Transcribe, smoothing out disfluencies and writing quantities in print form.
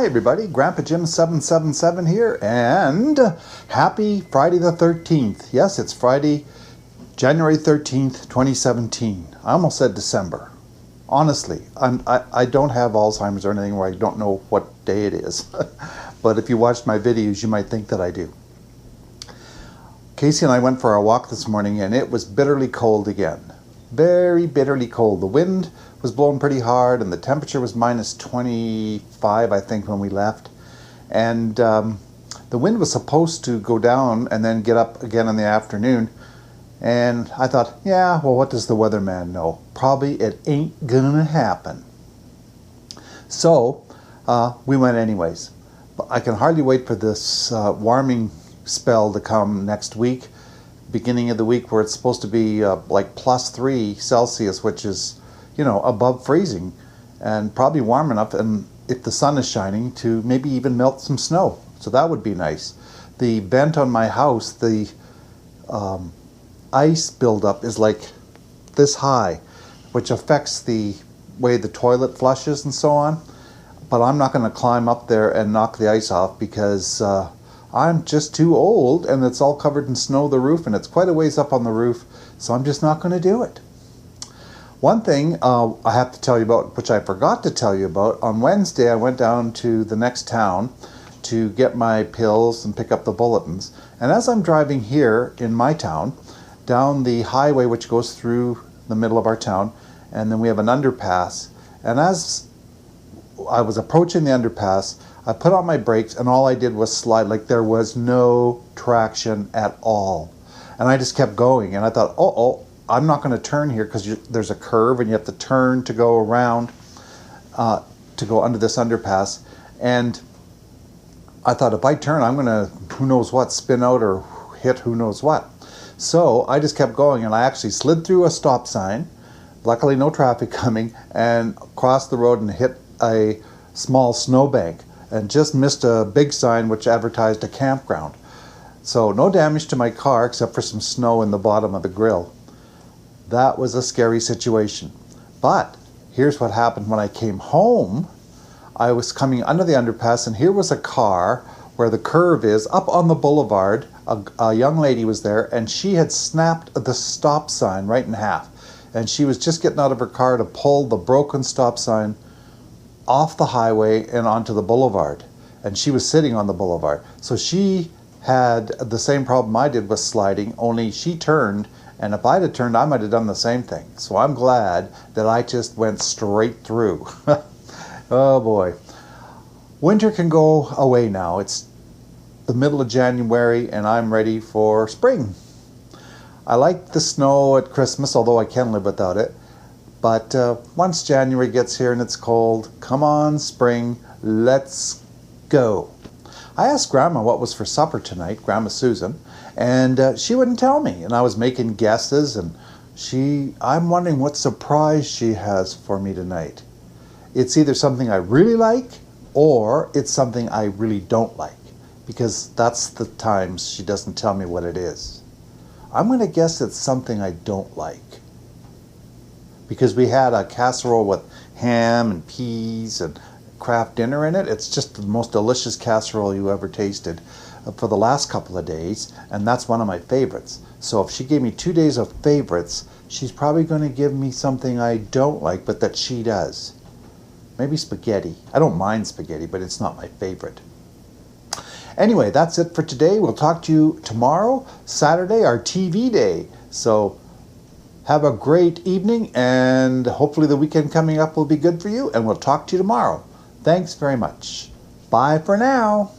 Hi everybody, Grandpa Jim 777 here, and happy Friday the 13th. Yes, it's Friday, January 13th, 2017. I almost said December. Honestly, I don't have Alzheimer's or anything where I don't know what day it is. But if you watched my videos, you might think that I do. Casey and I went for our walk this morning, and it was bitterly cold again. Very bitterly cold. The wind was blowing pretty hard, and the temperature was minus 25, I think, when we left. And the wind was supposed to go down and then get up again in the afternoon. And I thought, yeah, well, what does the weatherman know? Probably it ain't gonna happen. So we went anyways. But I can hardly wait for this warming spell to come next week, beginning of the week, where it's supposed to be like +3 Celsius, which is, you know, above freezing, and probably warm enough, and if the sun is shining, to maybe even melt some snow. So that would be nice. The vent on my house, the ice buildup is like this high, which affects the way the toilet flushes and so on. But I'm not going to climb up there and knock the ice off, because I'm just too old, and it's all covered in snow, the roof, and it's quite a ways up on the roof, so I'm just not going to do it. One thing I have to tell you about, which I forgot to tell you about, on Wednesday I went down to the next town to get my pills and pick up the bulletins. And as I'm driving here in my town, down the highway which goes through the middle of our town, and then we have an underpass, and as I was approaching the underpass, I put on my brakes, and all I did was slide. Like, there was no traction at all. And I just kept going, and I thought, oh, I'm not going to turn here, because there's a curve and you have to turn to go around, to go under this underpass. And I thought, if I turn, I'm going to, who knows what, spin out or hit who knows what. So I just kept going, and I actually slid through a stop sign, luckily no traffic coming, and crossed the road and hit a small snowbank, and just missed a big sign which advertised a campground. So no damage to my car except for some snow in the bottom of the grill. That was a scary situation. But here's what happened when I came home. I was coming under the underpass, and here was a car where the curve is up on the boulevard. A young lady was there, and she had snapped the stop sign right in half. And she was just getting out of her car to pull the broken stop sign off the highway and onto the boulevard. And she was sitting on the boulevard. So she had the same problem I did with sliding, only she turned, and if I'd have turned, I might have done the same thing. So I'm glad that I just went straight through. Oh boy. Winter can go away now. It's the middle of January, and I'm ready for spring. I like the snow at Christmas, although I can live without it. But once January gets here and it's cold, come on, spring, let's go. I asked Grandma what was for supper tonight, Grandma Susan, and she wouldn't tell me. And I was making guesses, and I'm wondering what surprise she has for me tonight. It's either something I really like, or it's something I really don't like, because that's the times she doesn't tell me what it is. I'm going to guess it's something I don't like, because we had a casserole with ham and peas and Kraft dinner in it. It's just the most delicious casserole you ever tasted for the last couple of days, and that's one of my favorites. So if she gave me 2 days of favorites, she's probably going to give me something I don't like, but that she does. Maybe spaghetti. I don't mind spaghetti, but it's not my favorite. Anyway, that's it for today. We'll talk to you tomorrow, Saturday, our TV day. So have a great evening, and hopefully the weekend coming up will be good for you, and we'll talk to you tomorrow. Thanks very much. Bye for now.